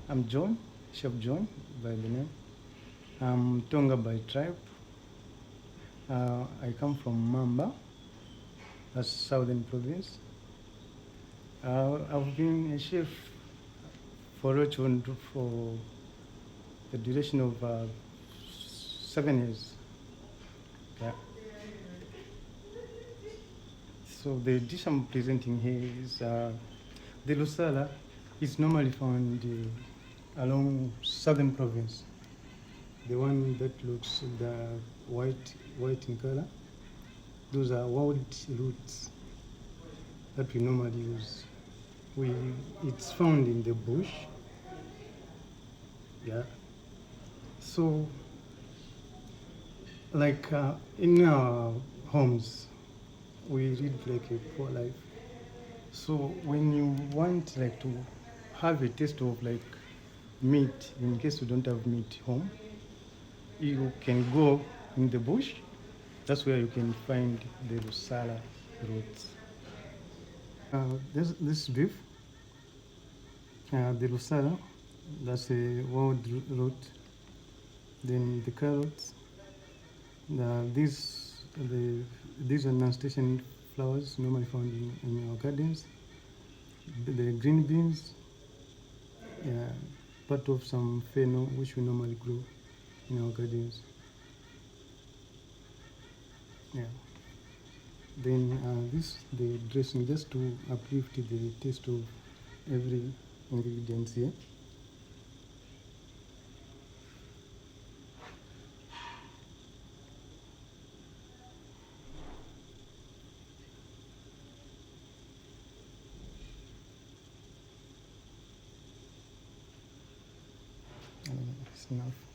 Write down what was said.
I'm John, Chef John by the name. I'm Tonga by tribe. I come from Mamba, that's southern province. I've been a chef for Chundu for the duration of 7 years. Yeah. So the dish I'm presenting here is the Lasala. It's normally found along southern province. The one that looks the white in color. Those are wild roots that we normally use. It's found in the bush. Yeah. So, like in our homes, we lead like a poor life. So when you want like to have a taste of like meat, in case you don't have meat home, you can go in the bush. That's where you can find the Lasala roots. This beef, the Lasala, that's a wild root. Then the carrots, these are nasturtium flowers normally found in our gardens. The green beans, yeah, part of some fennel which we normally grow in our gardens. Yeah. Then the dressing just to uplift the taste of every ingredient here. It's enough.